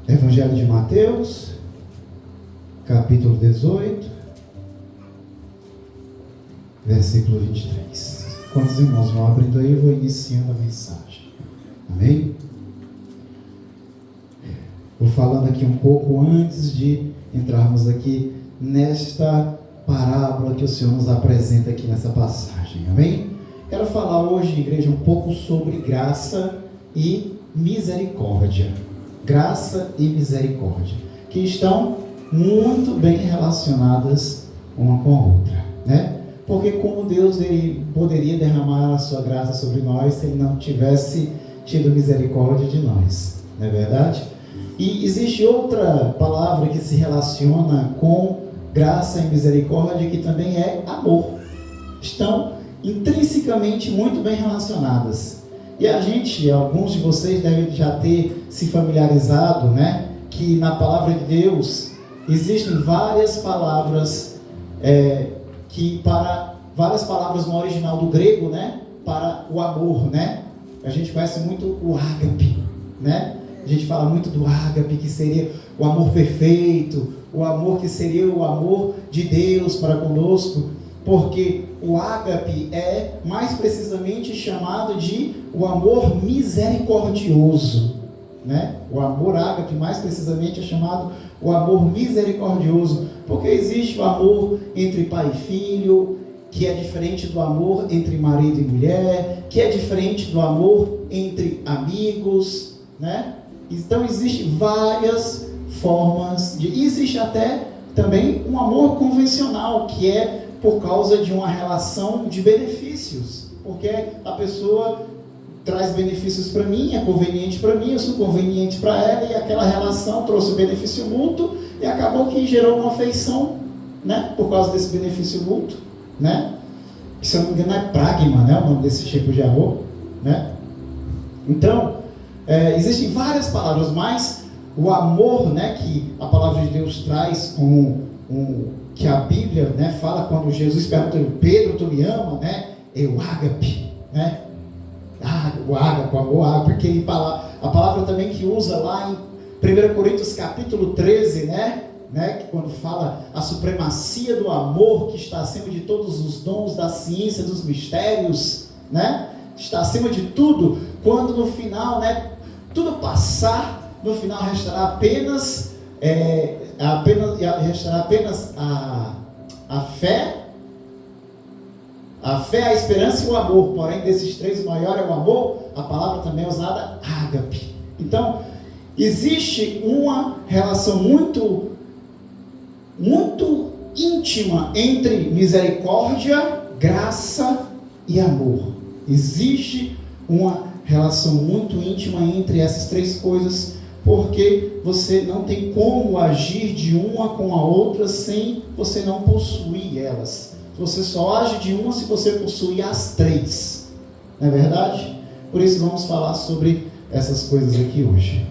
Evangelho de Mateus, capítulo 18, versículo 23. Quantos irmãos vão abrindo aí, eu vou iniciando a mensagem. Amém? Vou falando aqui um pouco antes de entrarmos aqui nesta parábola que o Senhor nos apresenta aqui nessa passagem. Amém? Quero falar hoje, igreja, um pouco sobre graça e misericórdia. Graça e misericórdia, que estão muito bem relacionadas uma com a outra, né? Porque como Deus ele poderia derramar a sua graça sobre nós se Ele não tivesse tido misericórdia de nós, não é verdade? E existe outra palavra que se relaciona com graça e misericórdia, que também é amor. Estão intrinsecamente muito bem relacionadas. E a gente, alguns de vocês devem já ter se familiarizado, né? Que na palavra de Deus existem várias palavras várias palavras no original do grego, né? Para o amor, né? A gente conhece muito o ágape, né? A gente fala muito do ágape, que seria o amor perfeito, o amor que seria o amor de Deus para conosco, porque o ágape é mais precisamente chamado de o amor misericordioso, né? O amor ágape mais precisamente é chamado o amor misericordioso, porque existe o amor entre pai e filho, que é diferente do amor entre marido e mulher, que é diferente do amor entre amigos, né? Então existem várias formas existe até também um amor convencional, que é por causa de uma relação de benefícios, porque a pessoa traz benefícios para mim, é conveniente para mim, eu sou conveniente para ela, e aquela relação trouxe benefício mútuo, e acabou que gerou uma afeição, né, por causa desse benefício mútuo, né? Se eu não me engano é pragma, né, o nome desse tipo de amor, né? Então, existem várias palavras, mas o amor, né, que a palavra de Deus traz como que a Bíblia, né, fala quando Jesus pergunta, Pedro, tu me ama, né? É o ágape, né? O ágape, o amor ágape, porque a palavra também que usa lá em 1 Coríntios capítulo 13, né? Que quando fala a supremacia do amor que está acima de todos os dons da ciência, dos mistérios, né? Está acima de tudo, quando no final, né, tudo passar, no final restará apenas a fé, a esperança e o amor. Porém, desses três, o maior é o amor. A palavra também é usada, ágape. Então, existe uma relação muito, muito íntima entre misericórdia, graça e amor. Existe uma relação muito íntima entre essas três coisas, porque você não tem como agir de uma com a outra sem você não possuir elas. Você só age de uma se você possuir as três, não é verdade? Por isso vamos falar sobre essas coisas aqui hoje.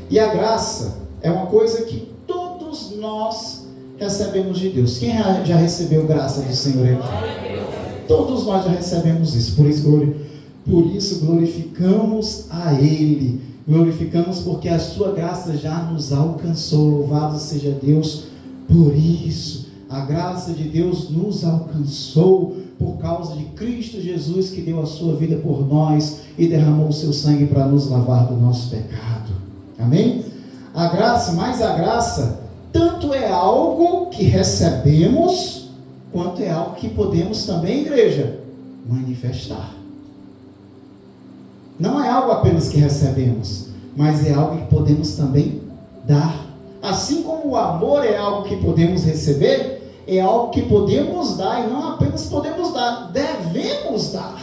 E a graça é uma coisa que todos nós recebemos de Deus. Quem já recebeu graça do Senhor aqui? Todos nós já recebemos isso. Por isso glorificamos a Ele. Glorificamos porque a sua graça já nos alcançou. Louvado seja Deus por isso. A graça de Deus nos alcançou por causa de Cristo Jesus, que deu a sua vida por nós e derramou o seu sangue para nos lavar do nosso pecado. Amém? A graça, tanto é algo que recebemos, quanto é algo que podemos também, igreja, manifestar. Não é algo apenas que recebemos, mas é algo que podemos também dar. Assim como o amor é algo que podemos receber, é algo que podemos dar, e não apenas podemos dar, devemos dar.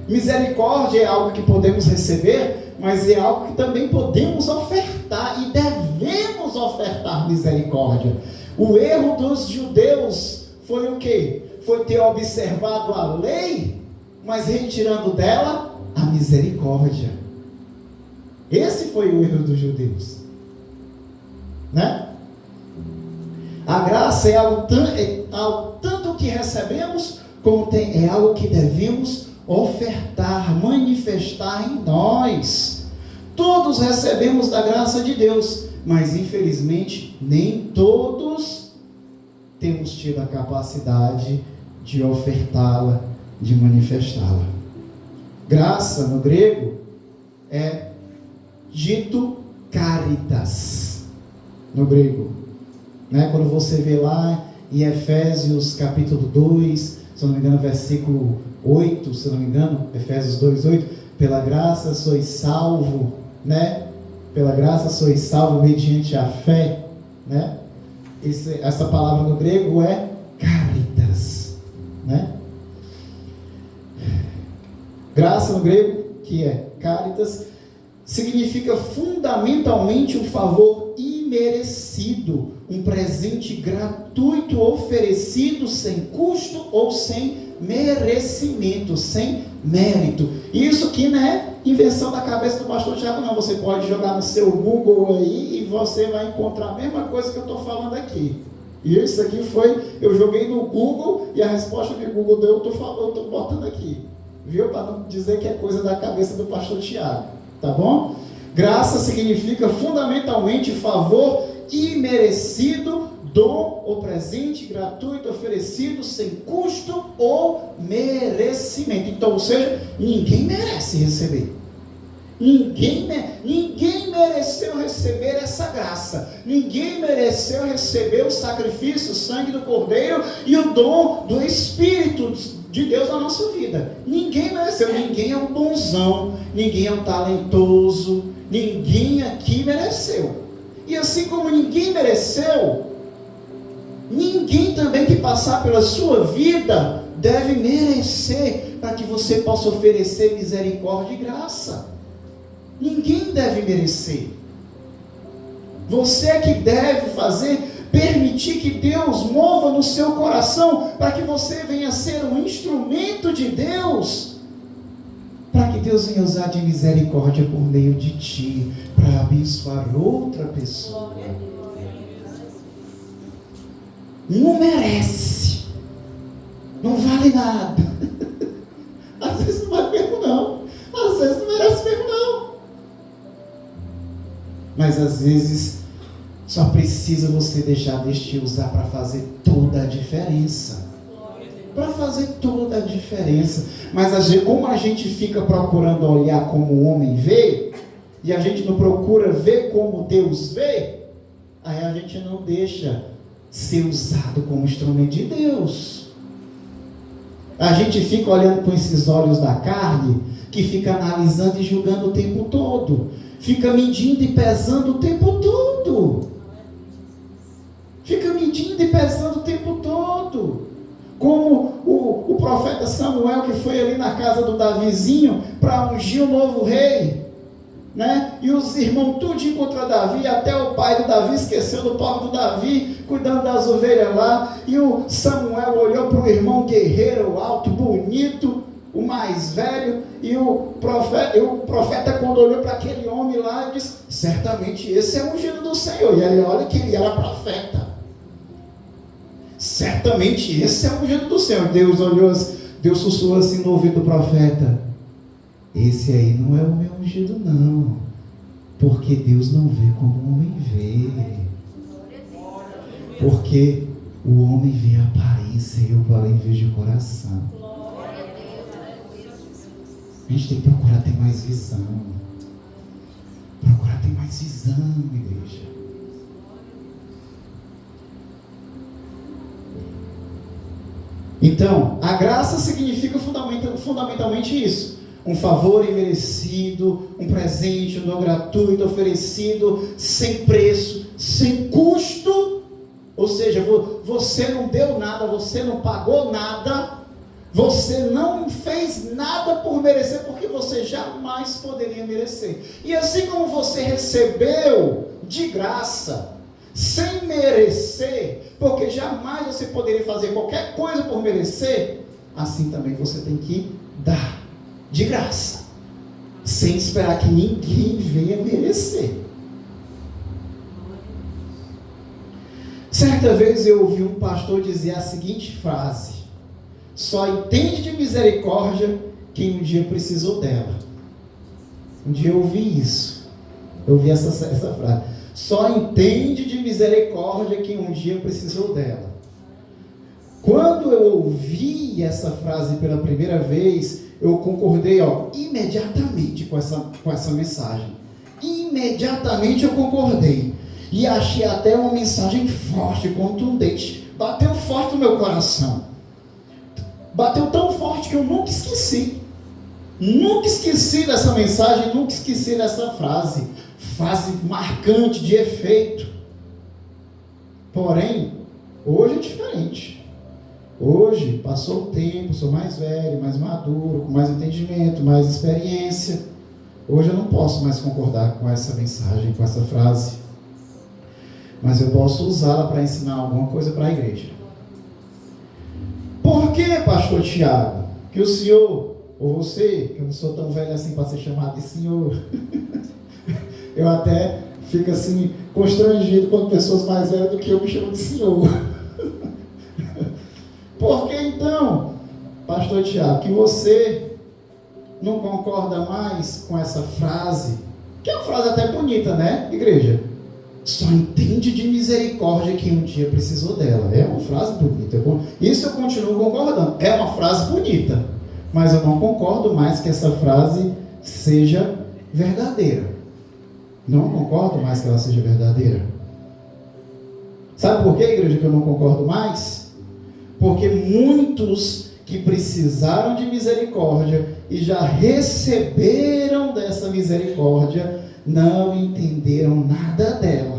Misericórdia é algo que podemos receber, mas é algo que também podemos ofertar, e devemos ofertar misericórdia. O erro dos judeus foi o quê? Foi ter observado a lei, mas retirando dela a misericórdia. Esse foi o erro dos judeus, né? A graça é algo tanto que recebemos, como é algo que devemos ofertar, manifestar em nós. Todos recebemos da graça de Deus, mas infelizmente nem todos temos tido a capacidade de ofertá-la, de manifestá-la. Graça no grego é dito caritas no grego, né? Quando você vê lá em Efésios capítulo 2, se eu não me engano, versículo 8, se eu não me engano, Efésios 2:8, pela graça sois salvo, né? Pela graça sois salvo mediante a fé, né? Essa palavra no grego é caritas, né? Graça no grego, que é caritas, significa fundamentalmente um favor imerecido, um presente gratuito oferecido sem custo ou sem merecimento, sem mérito. Isso aqui não é invenção da cabeça do pastor Tiago, não. Você pode jogar no seu Google aí e você vai encontrar a mesma coisa que eu estou falando aqui. E isso aqui eu joguei no Google e a resposta que o Google deu, eu estou botando aqui. Viu? Para não dizer que é coisa da cabeça do pastor Tiago. Tá bom? Graça significa fundamentalmente favor imerecido, dom ou presente gratuito oferecido sem custo ou merecimento. Então, ou seja, ninguém merece receber. Ninguém mereceu receber essa graça. Ninguém mereceu receber o sacrifício, o sangue do Cordeiro e o dom do Espírito de Deus na nossa vida. Ninguém mereceu. Ninguém é um bonzão, ninguém é um talentoso, ninguém aqui mereceu. E assim como ninguém mereceu, ninguém também que passar pela sua vida deve merecer, para que você possa oferecer misericórdia e graça. Ninguém deve merecer. Você é que deve permitir que Deus mova no seu coração, para que você venha ser um instrumento de Deus, para que Deus venha usar de misericórdia por meio de ti, para abençoar outra pessoa. Não merece, não vale nada. Às vezes não vale mesmo não, às vezes não merece mesmo não. Mas às vezes só precisa você deixar Deus te usar para fazer toda a diferença. Para fazer toda a diferença. Mas como a gente fica procurando olhar como o homem vê, e a gente não procura ver como Deus vê, aí a gente não deixa ser usado como instrumento de Deus. A gente fica olhando com esses olhos da carne, que fica analisando e julgando o tempo todo. Fica medindo e pesando o tempo todo. Fica medindo e pesando o tempo todo. Como o profeta Samuel, que foi ali na casa do Davizinho para ungir o novo rei, né? E os irmãos tudinho contra Davi, até o pai do Davi esqueceu do pobre do Davi, cuidando das ovelhas lá. E o Samuel olhou para o irmão guerreiro, alto, bonito, o mais velho, e o profeta quando olhou para aquele homem lá, disse: certamente esse é o ungido do Senhor. E aí olha que ele era profeta. Certamente esse é o ungido do Senhor. Deus sussurrou assim no ouvido do profeta: esse aí não é o meu ungido não, porque Deus não vê como o homem vê, porque o homem vê a aparência e eu porém vejo o coração. A gente tem que procurar ter mais visão. Procurar ter mais visão, igreja. Então, a graça significa fundamentalmente isso. Um favor imerecido, um presente, um dom gratuito oferecido, sem preço, sem custo. Ou seja, você não deu nada, você não pagou nada, você não fez nada por merecer, porque você jamais poderia merecer. E assim como você recebeu de graça, sem merecer, porque jamais você poderia fazer qualquer coisa por merecer, assim também você tem que dar de graça, sem esperar que ninguém venha merecer. Certa vez eu ouvi um pastor dizer a seguinte frase: só entende de misericórdia quem um dia precisou dela. Um dia eu ouvi isso. Eu vi essa frase. Só entende de misericórdia quem um dia precisou dela. Quando eu ouvi essa frase pela primeira vez, eu concordei imediatamente com essa mensagem. Imediatamente eu concordei. E achei até uma mensagem forte, contundente. Bateu forte no meu coração. Bateu tão forte que eu nunca esqueci. Nunca esqueci dessa mensagem, nunca esqueci dessa frase. Frase marcante, de efeito. Porém, hoje é diferente. Hoje, passou o tempo, sou mais velho, mais maduro, com mais entendimento, mais experiência. Hoje eu não posso mais concordar com essa mensagem, com essa frase. Mas eu posso usá-la para ensinar alguma coisa para a igreja. Por que, pastor Tiago, que o senhor, ou você, que eu não sou tão velho assim para ser chamado de senhor, eu até fico assim, constrangido quando pessoas mais velhas do que eu me chamam de senhor. Por que então, pastor Tiago, que você não concorda mais com essa frase, que é uma frase até bonita, né, igreja? Só entende de misericórdia quem um dia precisou dela. É uma frase bonita. Isso eu continuo concordando. É uma frase bonita. Mas eu não concordo mais que essa frase seja verdadeira. Não concordo mais que ela seja verdadeira. Sabe por que, igreja, que eu não concordo mais? Porque muitos que precisaram de misericórdia e já receberam dessa misericórdia não entenderam nada dela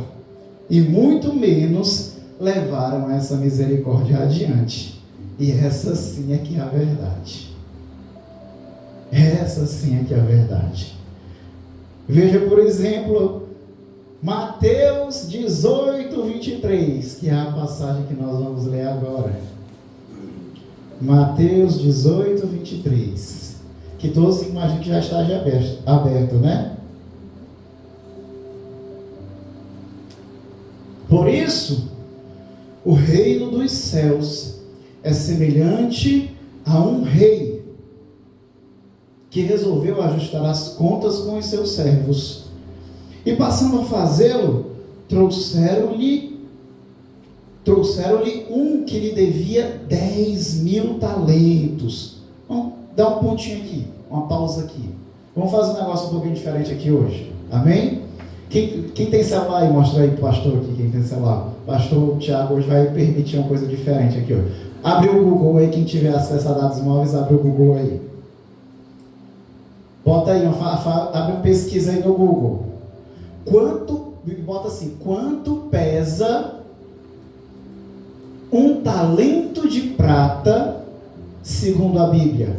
e muito menos levaram essa misericórdia adiante. E essa sim é que é a verdade. Essa sim é que é a verdade. Veja, por exemplo, Mateus 18, 23, que é a passagem que nós vamos ler agora. Mateus 18, 23. Que todos imaginam que já está aberto, né? Por isso, o reino dos céus é semelhante a um rei que resolveu ajustar as contas com os seus servos. E passando a fazê-lo, trouxeram-lhe um que lhe devia 10.000 talentos. Vamos dar um pontinho aqui, uma pausa aqui. Vamos fazer um negócio um pouquinho diferente aqui hoje. Amém? Quem tem celular aí, mostra aí pro pastor aqui, quem tem celular. Pastor Tiago hoje vai permitir uma coisa diferente aqui hoje. Abre o Google aí, quem tiver acesso a dados móveis, abre o Google aí. Bota aí, abre uma pesquisa aí no Google. Bota assim, quanto pesa um talento de prata segundo a Bíblia?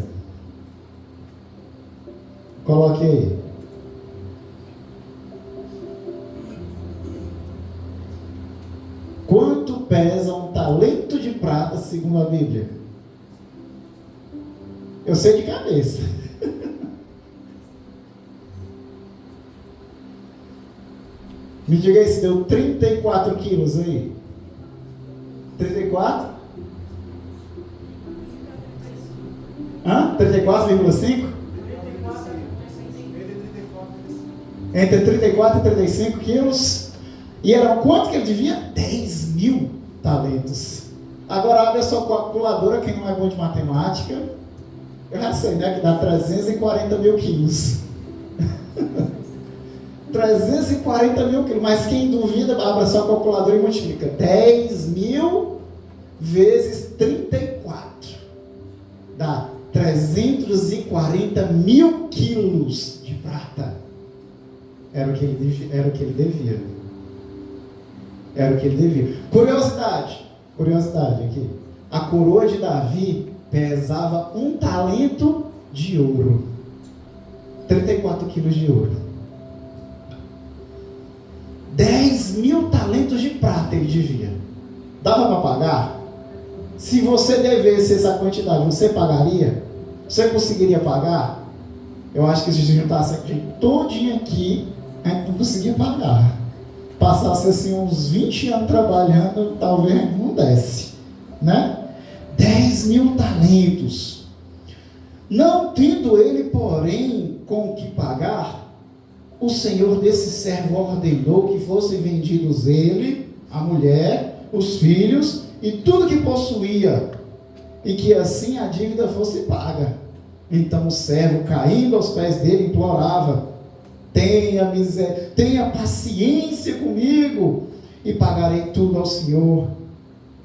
Coloque aí. Quanto pesa um talento de prata segundo a Bíblia? Eu sei de cabeça. Me diga aí se deu 34 quilos aí. 34? Hã? 34,5? Entre 34 e 35 quilos. E era quanto que ele devia? 10.000 talentos. Agora abre a sua calculadora, quem não é bom de matemática. Eu já sei, né? Que dá 340 mil quilos. 340 mil quilos. Mas quem duvida, abre a sua calculadora e multiplica. 10.000 vezes 34. Dá 340 mil quilos de prata. Era o que ele devia. Era o que ele devia. Curiosidade aqui. A coroa de Davi pesava 1 talento de ouro. 34 quilos de ouro. 10.000 talentos de prata ele devia. Dava para pagar? Se você devesse essa quantidade, você pagaria? Você conseguiria pagar? Eu acho que se juntasse a gente todinho aqui, a gente não conseguia pagar. Passasse assim uns 20 anos trabalhando, talvez não desse, né? 10.000 talentos. Não tendo ele, porém, com o que pagar, o senhor desse servo ordenou que fossem vendidos ele, a mulher, os filhos e tudo que possuía, e que assim a dívida fosse paga. Então o servo, caindo aos pés dele, implorava: tenha paciência comigo, e pagarei tudo ao senhor.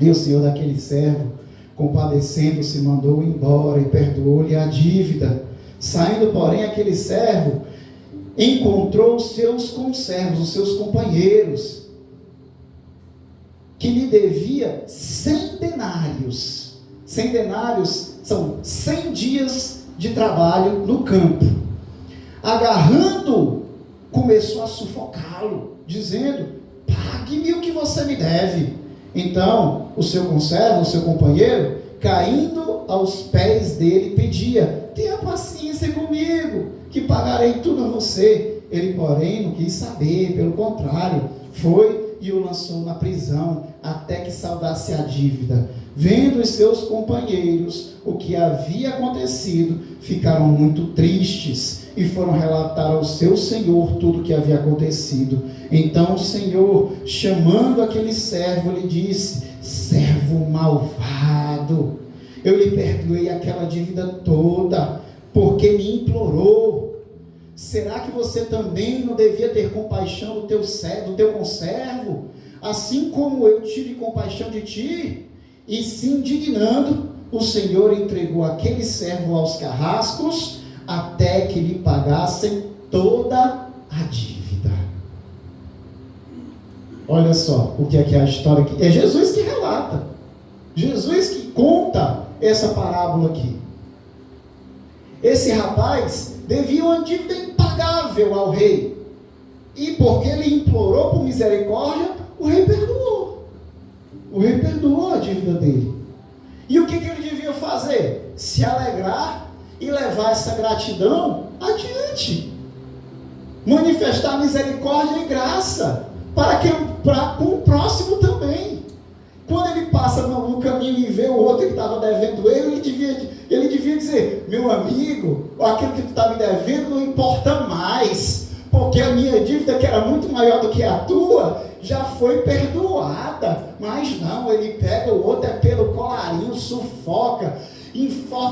E o senhor daquele servo, compadecendo-se, mandou embora e perdoou-lhe a dívida. Saindo, porém, aquele servo encontrou os seus conservos, os seus companheiros, que lhe devia 100 denários. 100 denários são 100 dias de trabalho no campo. Agarrando, começou a sufocá-lo, dizendo: pague-me o que você me deve. Então o seu conservo, o seu companheiro, caindo aos pés dele, pedia: tenha paciência comigo, que pagarei tudo a você. Ele, porém, não quis saber, pelo contrário, foi e o lançou na prisão, até que saldasse a dívida. Vendo os seus companheiros o que havia acontecido, ficaram muito tristes e foram relatar ao seu senhor tudo o que havia acontecido. Então o senhor, chamando aquele servo, lhe disse: servo malvado, eu lhe perdoei aquela dívida toda, porque me implorou. Será que você também não devia ter compaixão do teu conservo, assim como eu tive compaixão de ti? E se indignando, o Senhor entregou aquele servo aos carrascos, até que lhe pagassem toda a dívida. Olha só o que é a história aqui. É Jesus que relata, Jesus que conta essa parábola aqui. Esse rapaz devia uma dívida impagável ao rei, e porque ele implorou por misericórdia, o rei perdoou. O rei perdoou a dívida dele. E o que ele devia fazer? Se alegrar e levar essa gratidão adiante. Manifestar misericórdia e graça para com o próximo também. Quando ele passa no caminho e vê o outro que estava devendo ele devia dizer: meu amigo, aquilo que tu está me devendo não importa mais, porque a minha dívida, que era muito maior do que a tua, já foi perdoada. Mas não, ele pega o outro pelo colarinho, sufoca,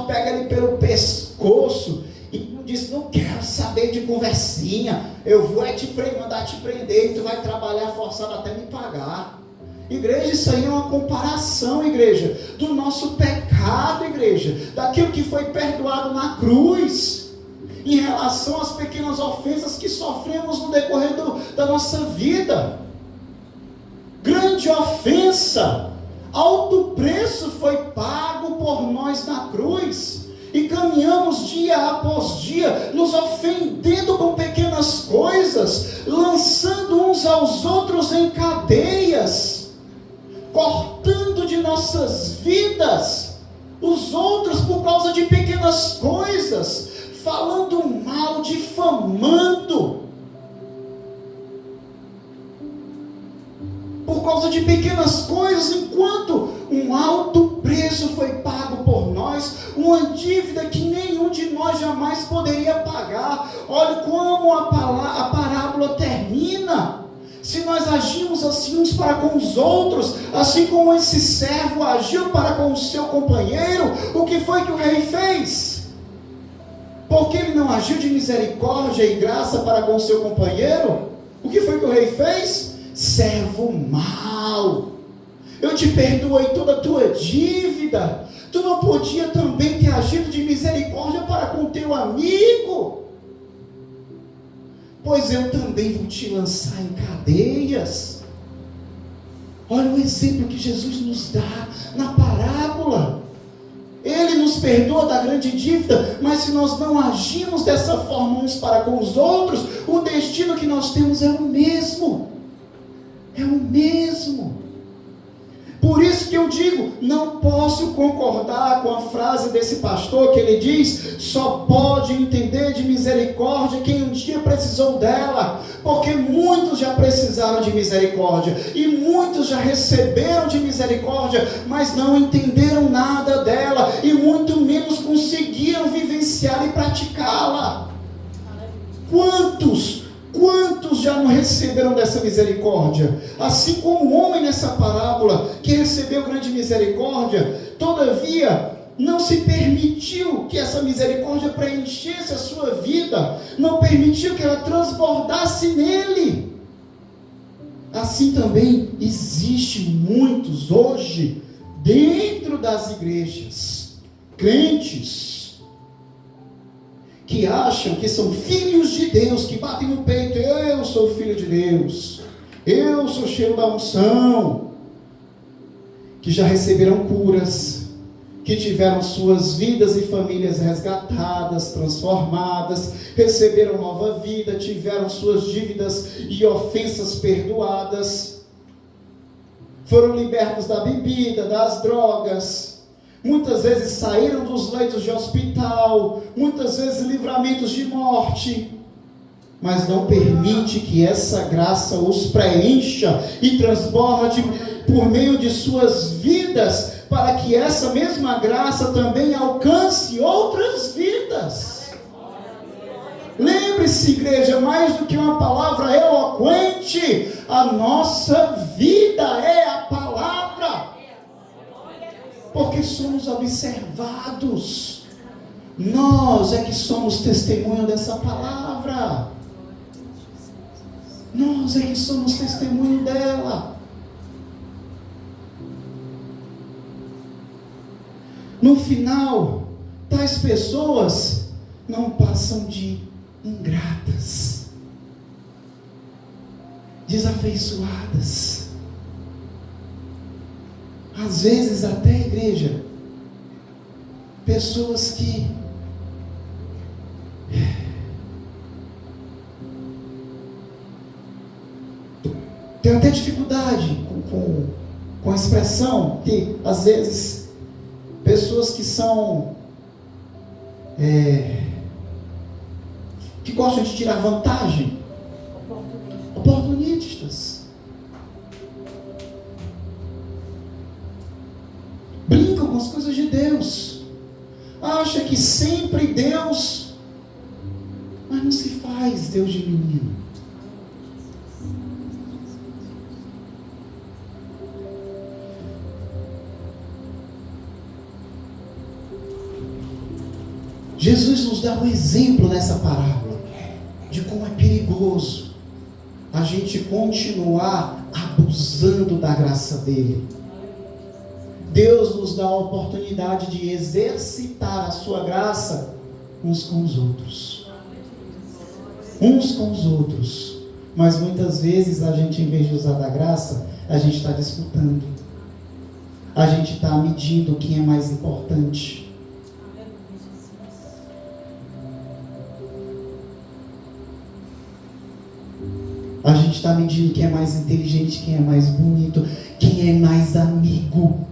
pega ele pelo pescoço e diz: não quero saber de conversinha, eu vou mandar te prender e tu vai trabalhar forçado até me pagar. Igreja, isso aí é uma comparação, igreja, do nosso pecado, igreja, daquilo que foi perdoado na cruz, em relação às pequenas ofensas que sofremos no decorrer da nossa vida. Grande ofensa, alto preço foi pago por nós na cruz, e caminhamos dia após dia, nos ofendendo com pequenas coisas, lançando uns aos outros em cadeias, cortando de nossas vidas os outros por causa de pequenas coisas, falando mal, difamando, por causa de pequenas coisas, enquanto um alto preço foi pago por nós, uma dívida que nenhum de nós jamais poderia pagar. Olha como a parábola termina. Se nós agimos assim uns para com os outros, assim como esse servo agiu para com o seu companheiro, o que foi que o rei fez? Porque ele não agiu de misericórdia e graça para com o seu companheiro, o que foi que o rei fez? Servo mau, eu te perdoei toda a tua dívida, tu não podia também ter agido de misericórdia para com o teu amigo? Pois eu também vou te lançar em cadeias. Olha o exemplo que Jesus nos dá na parábola. Ele nos perdoa da grande dívida, mas se nós não agimos dessa forma uns para com os outros, o destino que nós temos é o mesmo. É o mesmo. Por isso que eu digo, não posso concordar com a frase desse pastor que ele diz: só pode entender de misericórdia quem um dia precisou dela, porque muitos já precisaram de misericórdia, e muitos já receberam de misericórdia, mas não entenderam nada dela, e muito menos conseguiram vivenciar e praticá-la. Quantos não receberam dessa misericórdia. Assim como o homem nessa parábola, que recebeu grande misericórdia, todavia não se permitiu que essa misericórdia preenchesse a sua vida, não permitiu que ela transbordasse nele. Assim também existe muitos hoje, dentro das igrejas, crentes, que acham que são filhos de Deus, que batem no peito: eu sou filho de Deus, eu sou cheio da unção, que já receberam curas, que tiveram suas vidas e famílias resgatadas, transformadas, receberam nova vida, tiveram suas dívidas e ofensas perdoadas, foram libertos da bebida, das drogas, muitas vezes saíram dos leitos de hospital, muitas vezes livramentos de morte, mas não permite que essa graça os preencha e transborde por meio de suas vidas, para que essa mesma graça também alcance outras vidas. Lembre-se, igreja, mais do que uma palavra eloquente, a nossa vida é a palavra, porque somos observados, nós é que somos testemunho dessa palavra, nós é que somos testemunho dela. No final, tais pessoas não passam de ingratas, desafeiçoadas, às vezes até a igreja, pessoas que têm até dificuldade com a expressão, que às vezes pessoas que são que gostam de tirar vantagem, oportunistas, brincam com as coisas de Deus, acha que sempre Deus, mas não se faz Deus de menino. Jesus nos dá um exemplo nessa parábola de como é perigoso a gente continuar abusando da graça dele. Deus nos dá a oportunidade de exercitar a sua graça uns com os outros. Uns com os outros. Mas muitas vezes a gente, em vez de usar da graça, a gente está disputando. A gente está medindo quem é mais importante. A gente está medindo quem é mais inteligente, quem é mais bonito, quem é mais amigo.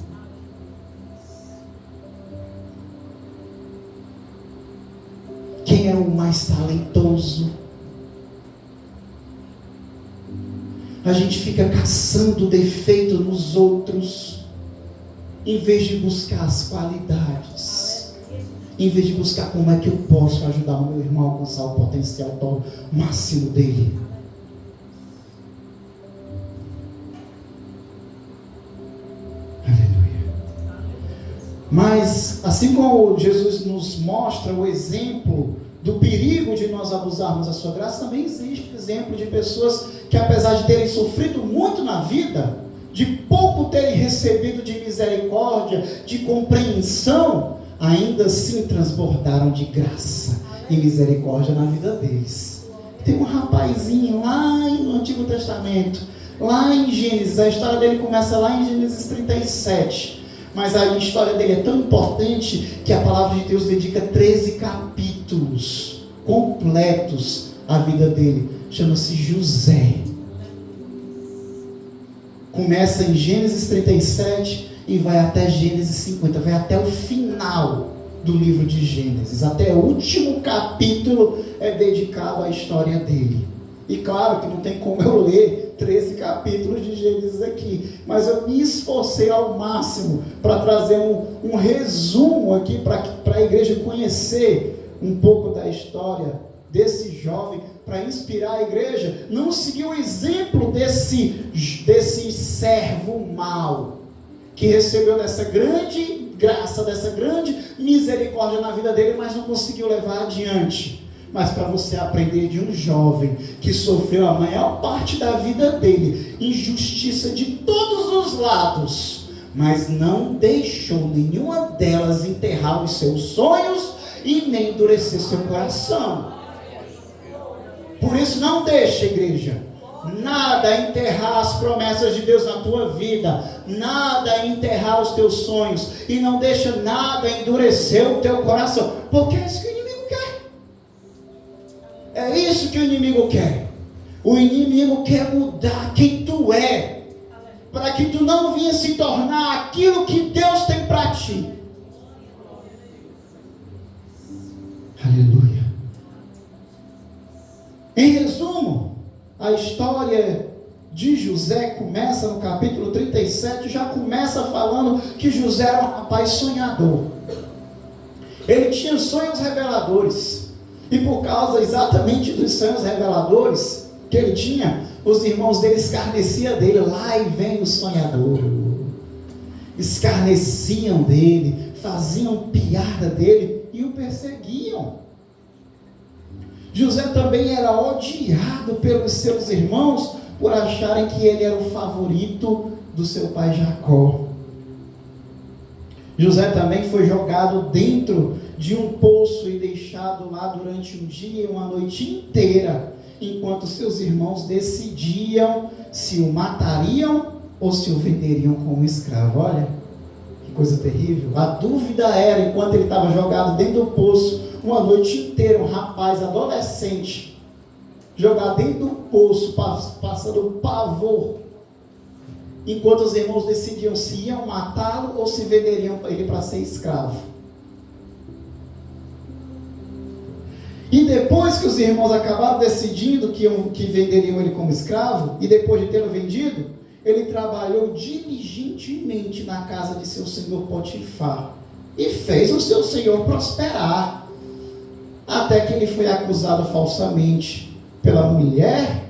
Quem é o mais talentoso. A gente fica caçando defeito nos outros, em vez de buscar as qualidades, em vez de buscar como é que eu posso ajudar o meu irmão a alcançar o potencial máximo dele. Mas, assim como Jesus nos mostra o exemplo do perigo de nós abusarmos da sua graça, também existe o exemplo de pessoas que, apesar de terem sofrido muito na vida, de pouco terem recebido de misericórdia, de compreensão, ainda assim transbordaram de graça e misericórdia na vida deles. Tem um rapazinho lá no Antigo Testamento, lá em Gênesis, a história dele começa lá em Gênesis 37. Mas a história dele é tão importante que a palavra de Deus dedica 13 capítulos completos à vida dele. Chama-se José. Começa em Gênesis 37 e vai até Gênesis 50. Vai até o final do livro de Gênesis. Até o último capítulo é dedicado à história dele. E claro que não tem como eu ler 13 capítulos de Gênesis aqui, mas eu me esforcei ao máximo para trazer um resumo aqui para a igreja conhecer um pouco da história desse jovem para inspirar a igreja, não seguiu o exemplo desse servo mau, que recebeu dessa grande graça, dessa grande misericórdia na vida dele, mas não conseguiu levar adiante. Mas para você aprender de um jovem que sofreu a maior parte da vida dele, injustiça de todos os lados, mas não deixou nenhuma delas enterrar os seus sonhos e nem endurecer seu coração. Por isso não deixa, igreja, nada enterrar as promessas de Deus na tua vida, nada enterrar os teus sonhos, e não deixa nada endurecer o teu coração, porque é isso que o inimigo quer. É isso que o inimigo quer. O inimigo quer mudar quem tu é, para que tu não venha se tornar aquilo que Deus tem para ti. Aleluia. Em resumo, a história de José começa no capítulo 37, já começa falando que José era um rapaz sonhador. Ele tinha sonhos reveladores, e por causa exatamente dos sonhos reveladores que ele tinha, os irmãos dele escarneciam dele. Lá e vem o sonhador. Escarneciam dele, faziam piada dele e o perseguiam. José também era odiado pelos seus irmãos por acharem que ele era o favorito do seu pai Jacó. José também foi jogado dentro de um poço e deixado lá durante um dia e uma noite inteira, enquanto seus irmãos decidiam se o matariam ou se o venderiam como escravo. Olha, que coisa terrível. A dúvida era, enquanto ele estava jogado dentro do poço, uma noite inteira, um rapaz adolescente, jogado dentro do poço, passando pavor, enquanto os irmãos decidiam se iam matá-lo ou se venderiam ele para ser escravo. E depois que os irmãos acabaram decidindo que venderiam ele como escravo, e depois de tê-lo vendido, ele trabalhou diligentemente na casa de seu senhor Potifar, e fez o seu senhor prosperar, até que ele foi acusado falsamente pela mulher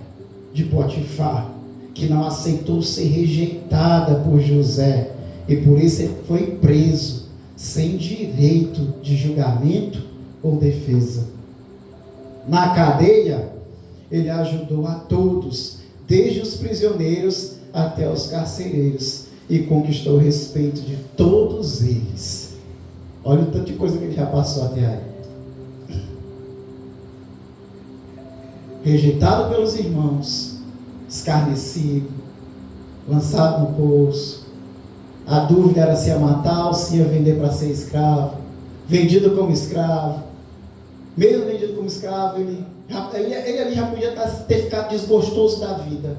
de Potifar, que não aceitou ser rejeitada por José, e por isso ele foi preso, sem direito de julgamento ou defesa. Na cadeia, ele ajudou a todos, desde os prisioneiros até os carcereiros, e conquistou o respeito de todos eles. Olha o tanto de coisa que ele já passou até aí. Rejeitado pelos irmãos, escarnecido, lançado no poço. A dúvida era se ia matar ou se ia vender para ser escravo. Vendido como escravo. Mesmo vendido como escravo, ele ali já podia ter ficado desgostoso da vida.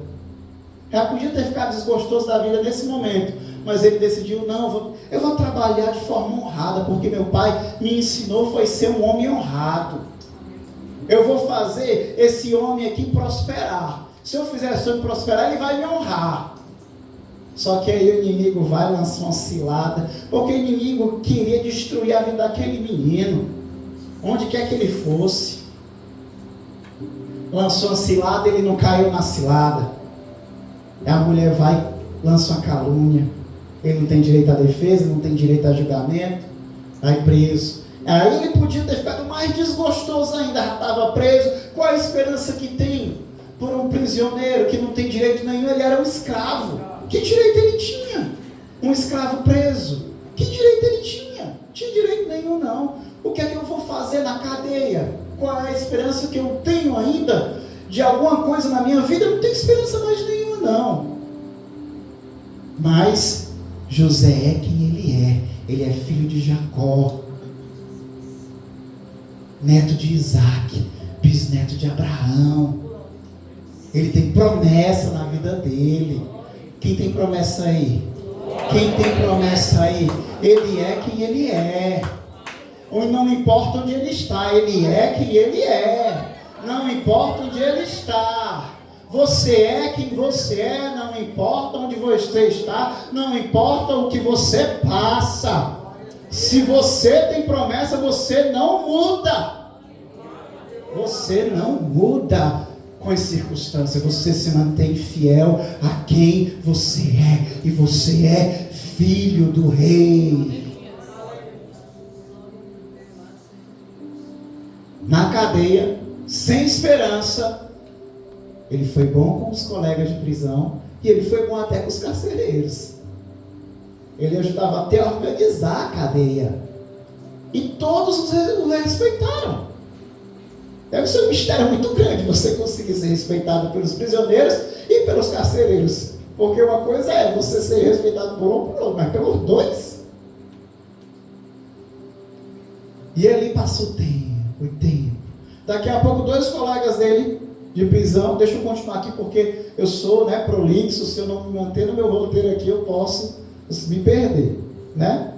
Já podia ter ficado desgostoso da vida nesse momento. Mas ele decidiu, não, eu vou trabalhar de forma honrada, porque meu pai me ensinou foi ser um homem honrado. Eu vou fazer esse homem aqui prosperar. Se eu fizer esse homem prosperar, ele vai me honrar. Só que aí o inimigo vai lançar uma cilada, porque o inimigo queria destruir a vida daquele menino, onde quer que ele fosse. Lançou uma cilada, ele não caiu na cilada. A mulher vai, lança uma calúnia. Ele não tem direito à defesa, não tem direito a julgamento, vai preso. Aí ele podia ter ficado mais desgostoso ainda, já estava preso. Qual a esperança que tem por um prisioneiro que não tem direito nenhum? Ele era um escravo. Que direito ele tinha? Um escravo preso. Que direito ele tinha? Não tinha direito nenhum, não. O que é que eu vou fazer na cadeia? Qual é a esperança que eu tenho ainda de alguma coisa na minha vida? Eu não tenho esperança mais nenhuma, não. Mas José é quem ele é. Ele é filho de Jacó, neto de Isaac, bisneto de Abraão. Ele tem promessa na vida dele. Quem tem promessa aí? Quem tem promessa aí? Ele é quem ele é. Não importa onde ele está, ele é quem ele é. Não importa onde ele está. Você é quem você é, não importa onde você está, não importa o que você passa. Se você tem promessa, você não muda. Você não muda com as circunstâncias, você se mantém fiel a quem você é, e você é filho do rei. Na cadeia, sem esperança, ele foi bom com os colegas de prisão, e ele foi bom até com os carcereiros. Ele ajudava até a organizar a cadeia, e todos o respeitaram. Deve ser um mistério muito grande você conseguir ser respeitado pelos prisioneiros e pelos carcereiros, porque uma coisa é você ser respeitado por um por outro, mas pelos dois. E ele passou o tempo. Daqui a pouco 2 colegas dele de prisão, deixa eu continuar aqui porque eu sou prolixo, se eu não me manter no meu roteiro aqui eu posso me perder, né?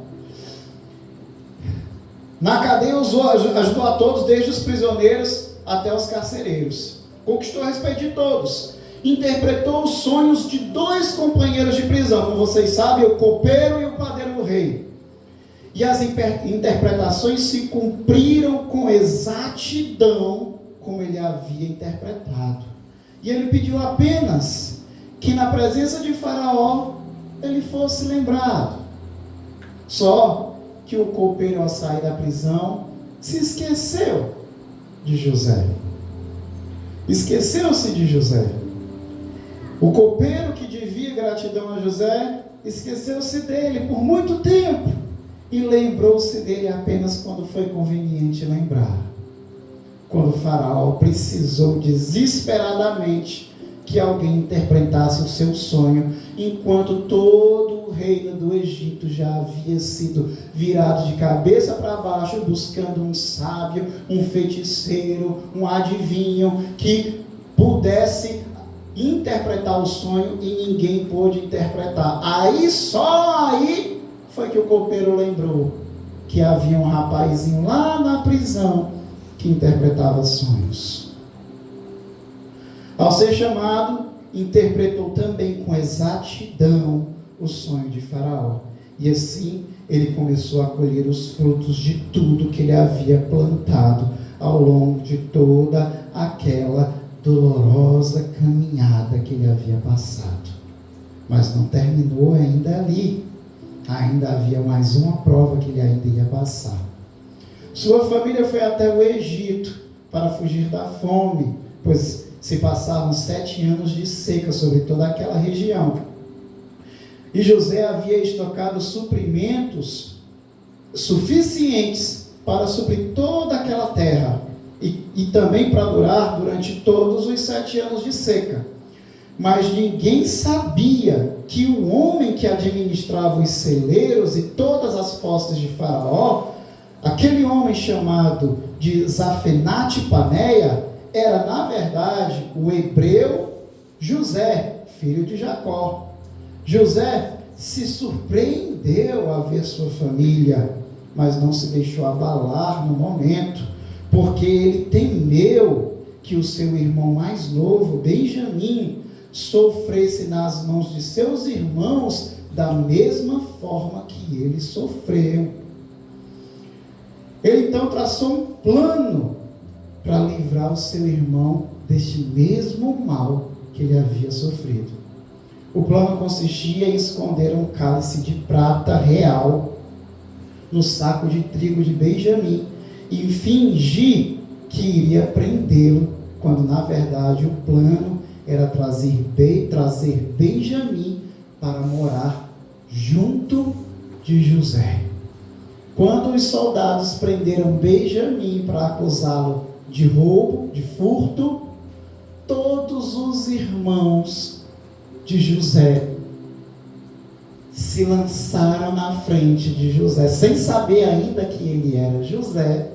Na cadeia ajudou a todos, desde os prisioneiros até os carcereiros. Conquistou a respeito de todos. Interpretou os sonhos de 2 companheiros de prisão, como vocês sabem, o copeiro e o padeiro do rei. E as interpretações se cumpriram com exatidão, como ele havia interpretado. E ele pediu apenas que na presença de Faraó ele fosse lembrado. Só que o copeiro, ao sair da prisão, se esqueceu de José. Esqueceu-se de José. O copeiro, que devia gratidão a José, esqueceu-se dele por muito tempo e lembrou-se dele apenas quando foi conveniente lembrar. Quando o Faraó precisou desesperadamente que alguém interpretasse o seu sonho, enquanto todo o reino do Egito já havia sido virado de cabeça para baixo, buscando um sábio, um feiticeiro, um adivinho, que pudesse interpretar o sonho, e ninguém pôde interpretar. Só aí foi que o copeiro lembrou que havia um rapazinho lá na prisão que interpretava sonhos. Ao ser chamado, interpretou também com exatidão o sonho de Faraó. E assim ele começou a colher os frutos de tudo que ele havia plantado ao longo de toda aquela dolorosa caminhada que ele havia passado. Mas não terminou ainda ali. Ainda havia mais uma prova que ele ainda ia passar. Sua família foi até o Egito para fugir da fome, pois se passavam 7 anos de seca sobre toda aquela região. E José havia estocado suprimentos suficientes para suprir toda aquela terra, e também para durar durante todos os 7 anos de seca. Mas ninguém sabia que o homem que administrava os celeiros e todas as posses de Faraó, aquele homem chamado de Zafenate-Paneia, era na verdade o hebreu José, filho de Jacó. José se surpreendeu a ver sua família, mas não se deixou abalar no momento, porque ele temeu que o seu irmão mais novo, Benjamim, sofresse nas mãos de seus irmãos da mesma forma que ele sofreu. Ele então traçou um plano para livrar o seu irmão deste mesmo mal que ele havia sofrido. O plano consistia em esconder um cálice de prata real no saco de trigo de Benjamim e fingir que iria prendê-lo, quando na verdade o plano era trazer Benjamim para morar junto de José. Quando os soldados prenderam Benjamim para acusá-lo de roubo, de furto, todos os irmãos de José se lançaram na frente de José, sem saber ainda que ele era José,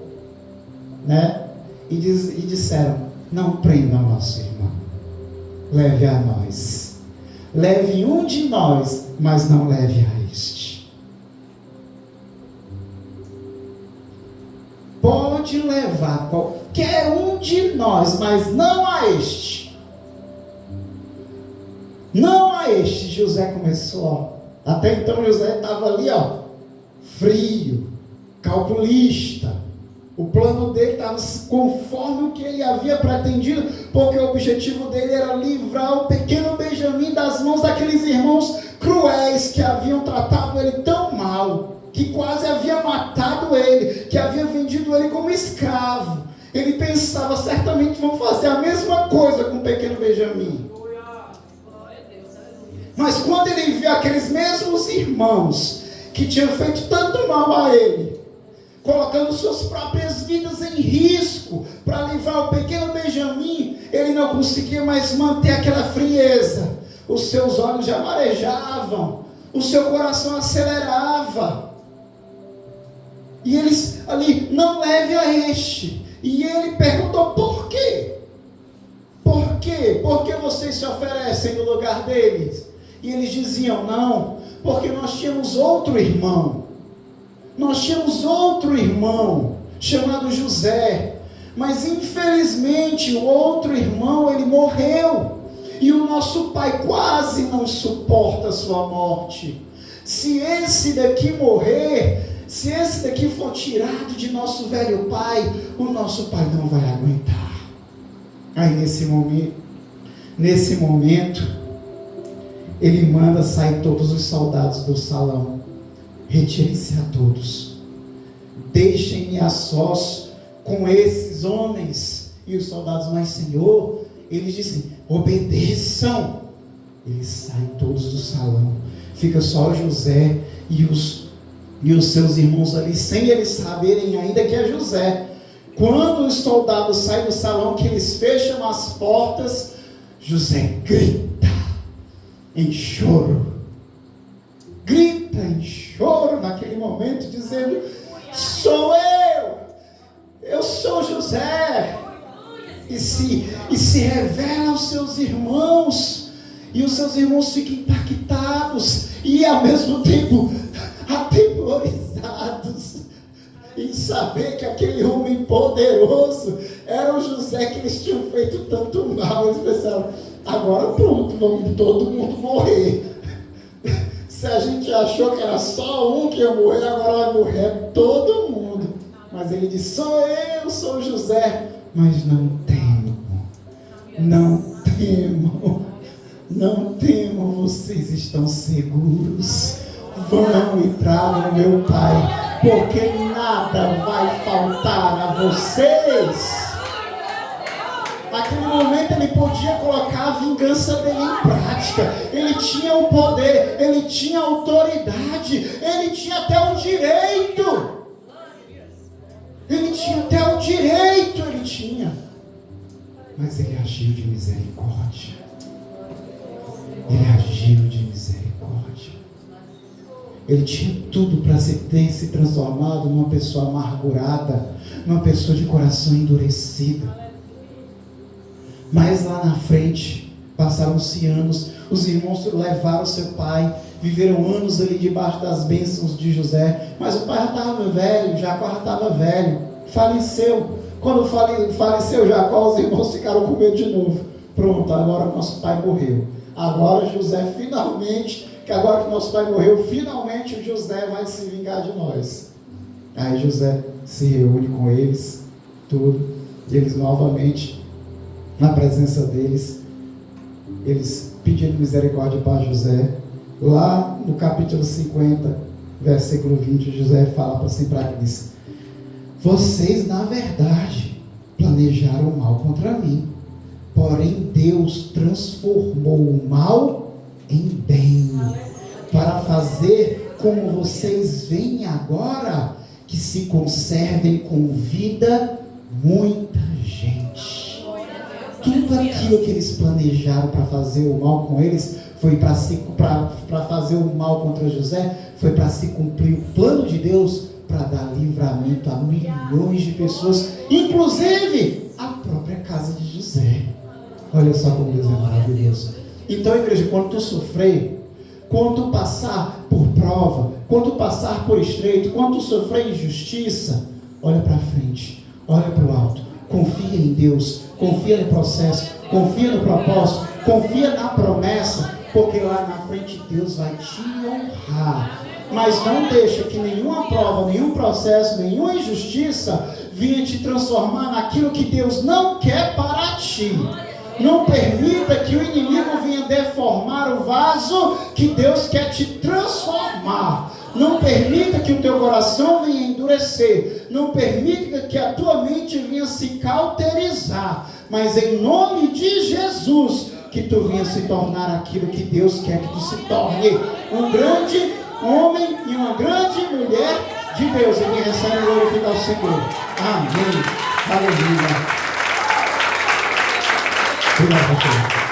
e disseram: não prendam nosso irmão, leve a nós, leve um de nós, mas não leve a este. Pode levar qualquer um de nós, mas não a este. Não a este. José começou, até então José estava ali, frio, calculista, O plano dele estava conforme o que ele havia pretendido, porque o objetivo dele era livrar o pequeno Benjamim das mãos daqueles irmãos cruéis que haviam tratado ele tão mal, que quase havia matado ele, que havia vendido ele como escravo. Ele pensava, certamente vão fazer a mesma coisa com o pequeno Benjamim. Mas quando ele viu aqueles mesmos irmãos que tinham feito tanto mal a ele, colocando suas próprias vidas em risco para livrar o pequeno Benjamim, ele não conseguia mais manter aquela frieza. Os seus olhos já marejavam, o seu coração acelerava. E eles ali, não leve a este. E ele perguntou, por quê? Por quê? Por que vocês se oferecem no lugar deles? E eles diziam, não, porque nós tínhamos outro irmão. Nós tínhamos outro irmão, chamado José, mas infelizmente o outro irmão, ele morreu, e o nosso pai quase não suporta a sua morte. Se esse daqui morrer, se esse daqui for tirado de nosso velho pai, o nosso pai não vai aguentar. Aí nesse momento, ele manda sair todos os soldados do salão. Retirem-se a todos, deixem-me a sós com esses homens. E os soldados, mas Senhor, eles dizem, obedeçam. Eles saem todos do salão, fica só José e os seus irmãos ali, sem eles saberem ainda que é José. Quando os soldados saem do salão, que eles fecham as portas, José grita em choro, grita em choro naquele momento, dizendo, sou eu sou José. E se revela aos seus irmãos, e os seus irmãos ficam impactados, e ao mesmo tempo atemorizados, em saber que aquele homem poderoso era o José que eles tinham feito tanto mal. Eles pensaram, agora pronto, vamos todo mundo morrer. Se a gente achou que era só um que ia morrer, agora vai morrer todo mundo. Mas ele disse, sou José. Mas não temam, vocês estão seguros. Vão e tragam meu pai, porque nada vai faltar a vocês. Naquele momento ele podia colocar a vingança dele em prática. Ele tinha o poder, ele tinha a autoridade, ele tinha até o direito. Mas ele agiu de misericórdia. Ele tinha tudo para ter se transformado numa pessoa amargurada, numa pessoa de coração endurecido. Mas lá na frente, passaram-se anos, os irmãos levaram seu pai, viveram anos ali debaixo das bênçãos de José, mas o pai já estava velho, Jacó já estava velho, faleceu. Quando faleceu Jacó, os irmãos ficaram com medo de novo. Pronto, agora nosso pai morreu. Agora José finalmente, agora que nosso pai morreu, finalmente o José vai se vingar de nós. Aí José se reúne com eles, tudo, e eles novamente, na presença deles, eles pedindo misericórdia para José. Lá no capítulo 50, versículo 20, José fala assim para eles: vocês na verdade planejaram mal contra mim, porém Deus transformou o mal em bem, para fazer como vocês veem agora, que se conservem com vida muita gente. Tudo aquilo que eles planejaram para fazer o mal com eles, foi para fazer o mal contra José, foi para se cumprir o plano de Deus, para dar livramento a milhões de pessoas, inclusive a própria casa de José. Olha só como Deus é maravilhoso. Então, igreja, quando tu sofrer, quando tu passar por prova, quando tu passar por estreito, quando tu sofrer injustiça, olha para frente, olha para o alto, confia em Deus, confia no processo, confia no propósito, confia na promessa, porque lá na frente Deus vai te honrar. Mas não deixa que nenhuma prova, nenhum processo, nenhuma injustiça venha te transformar naquilo que Deus não quer para ti. Não permita que o inimigo venha deformar o vaso que Deus quer te transformar. Não permita que o teu coração venha endurecer. Não permita que a tua mente venha se cauterizar. Mas em nome de Jesus, que tu venha se tornar aquilo que Deus quer que tu se torne. Um grande homem e uma grande mulher de Deus. E quem recebe glorificar o Senhor. Amém. Aleluia. Obrigado, pastor.